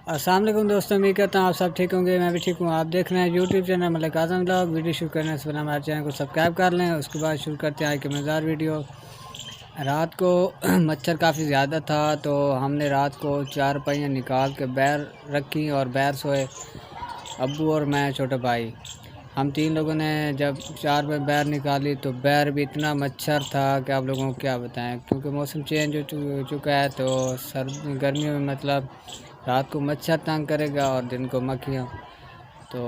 अस्सलाम वालेकुम दोस्तों, उम्मीद करता हूँ आप सब ठीक होंगे। मैं भी ठीक हूँ। आप देख रहे हैं यूट्यूब चैनल मलिक आज़म व्लॉग। वीडियो शुरू करने से पहले हमारे चैनल को सब्सक्राइब कर लें। उसके बाद शुरू करते हैं आज के मज़ेदार वीडियो। रात को मच्छर काफ़ी ज़्यादा था तो हमने रात को 4 पहियाँ निकाल के बैर रखी और बैर सोए। अब्बू और मैं छोटा भाई, हम 3 लोगों ने जब 4 पे बैर निकाली तो बैर भी इतना मच्छर था कि आप लोगों को क्या बताएं, क्योंकि मौसम चेंज हो चुका है तो सर्दी गर्मियों में मतलब रात को मच्छर तंग करेगा और दिन को मक्खियाँ। तो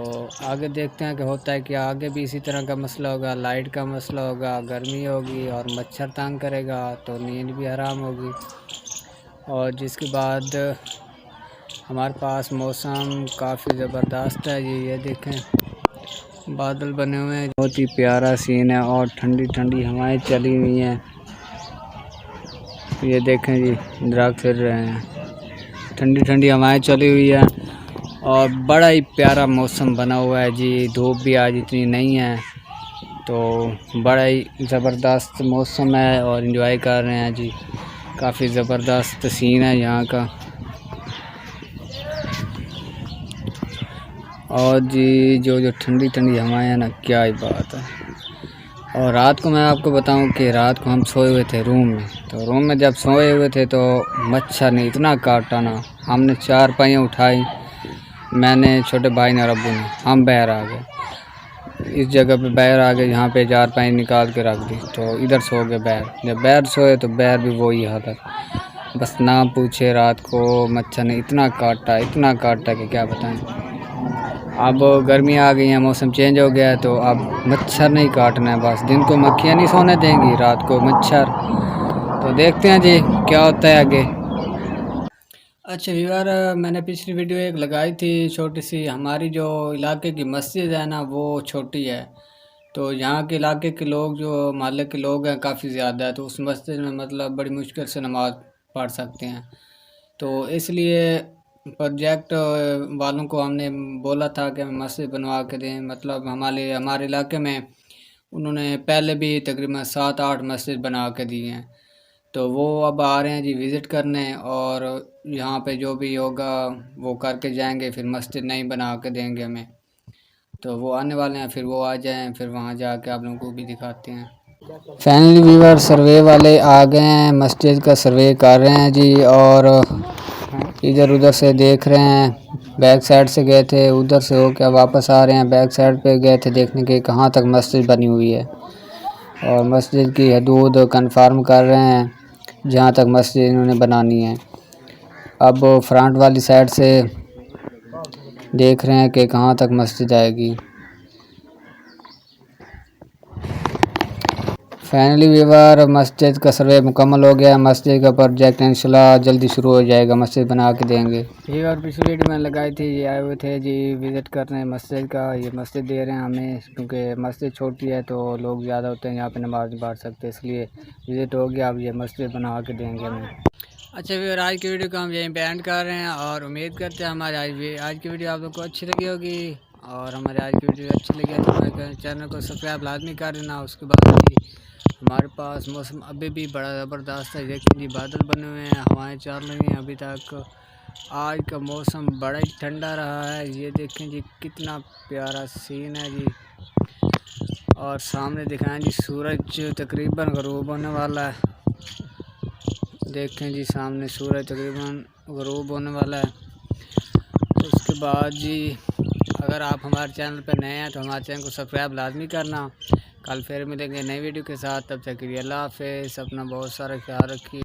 आगे देखते हैं कि होता है कि आगे भी इसी तरह का मसला होगा, लाइट का मसला होगा, गर्मी होगी और मच्छर तंग करेगा तो नींद भी हराम होगी। और जिसके बाद हमारे पास मौसम काफ़ी ज़बरदस्त है जी। ये देखें बादल बने हुए हैं, बहुत ही प्यारा सीन है और ठंडी ठंडी हवाएं चली हुई हैं। ये देखें जी, दरख्त फिर रहे हैं, ठंडी ठंडी हवाएं चली हुई है और बड़ा ही प्यारा मौसम बना हुआ है जी। धूप भी आज इतनी नहीं है तो बड़ा ही ज़बरदस्त मौसम है और एंजॉय कर रहे हैं जी। काफ़ी ज़बरदस्त सीन है यहाँ का। और जी जो ठंडी ठंडी हवाएं हैं ना, क्या ही बात है। और रात को मैं आपको बताऊं कि रात को हम सोए हुए थे रूम में, तो रूम में जब सोए हुए थे तो मच्छर ने इतना काटा ना, हमने 4 पहियाँ उठाई, मैंने, छोटे भाई ने और अब्बू ने, हम बाहर आ गए। इस जगह पे बाहर आ गए जहाँ पे 4 पहियाँ निकाल के रख दी, तो इधर सो गए बाहर। जब बाहर सोए तो बाहर भी वही हालत, बस ना पूछे। रात को मच्छर ने इतना काटा कि क्या बताएं। अब गर्मी आ गई है, मौसम चेंज हो गया है तो अब मच्छर नहीं काटना है बस। दिन को मक्खियाँ नहीं सोने देंगी, रात को मच्छर। तो देखते हैं जी क्या होता है आगे। अच्छा व्यूअर, मैंने पिछली वीडियो एक लगाई थी छोटी सी। हमारी जो इलाके की मस्जिद है ना वो छोटी है, तो यहाँ के इलाके के लोग, जो मोहल्ले के लोग हैं, काफ़ी ज़्यादा है, तो उस मस्जिद में मतलब बड़ी मुश्किल से नमाज़ पढ़ सकते हैं। तो इसलिए प्रोजेक्ट वालों को हमने बोला था कि मस्जिद बनवा के दें। मतलब हमारे इलाके में उन्होंने पहले भी तकरीबन 7-8 मस्जिद बना के दी हैं, तो वो अब आ रहे हैं जी विज़िट करने और यहाँ पे जो भी होगा वो करके जाएंगे। फिर मस्जिद नहीं बना के देंगे हमें, तो वो आने वाले हैं, फिर वो आ जाएं, फिर वहाँ जाके आप लोगों को भी दिखाते हैं। फैमिली व्यूअर, सर्वे वाले आ गए हैं, मस्जिद का सर्वे कर रहे हैं जी और इधर उधर से देख रहे हैं। बैक साइड से गए थे, उधर से होकर वापस आ रहे हैं। बैक साइड पे गए थे देखने के कहाँ तक मस्जिद बनी हुई है और मस्जिद की हदूद कंफर्म कर रहे हैं जहाँ तक मस्जिद इन्होंने बनानी है। अब फ्रंट वाली साइड से देख रहे हैं कि कहाँ तक मस्जिद आएगी। फाइनली व्यूअर, मस्जिद का सर्वे मुकम्मल हो गया। मस्जिद का प्रोजेक्ट इंशाल्लाह जल्दी शुरू हो जाएगा, मस्जिद बना के देंगे। व्यूअर, पिछली वीडियो मैंने लगाई थी, ये आए हुए थे जी विज़िट करने मस्जिद का। ये मस्जिद दे रहे हैं हमें, क्योंकि मस्जिद छोटी है तो लोग ज़्यादा होते हैं, यहाँ पे नमाज़ नहीं पढ़ सकते, इसलिए विज़िट हो गया। अब ये मस्जिद बना के देंगे हमें। अच्छा व्यूअर, आज की वीडियो को हम यहीं पे एंड कर रहे हैं और उम्मीद करते हैं हमारी आज की वीडियो आप लोग को अच्छी लगी होगी। और हमारी आज की वीडियो अच्छी लगी है तो हमारे चैनल को सब्सक्राइब लाजमी कर देना। उसके बाद हमारे पास मौसम अभी भी बड़ा ज़बरदस्त है। देखिए जी, बादल बने हुए हैं, हवाएं चल रही हैं अभी तक। आज का मौसम बड़ा ही ठंडा रहा है। ये देखें जी, कितना प्यारा सीन है जी। और सामने दिखाएं जी, सूरज तकरीबन ग़रूब होने वाला है। देखें जी, सामने सूरज तकरीबन ग़रूब होने वाला है। उसके बाद जी, अगर आप हमारे चैनल पर नए हैं तो हमारे चैनल को सब्सक्राइब लाजमी करना। कल फिर मिलेंगे नई वीडियो के साथ, तब तक के लिए अल्लाह हाफ़िज़। अपना बहुत सारा ख्याल रखिए।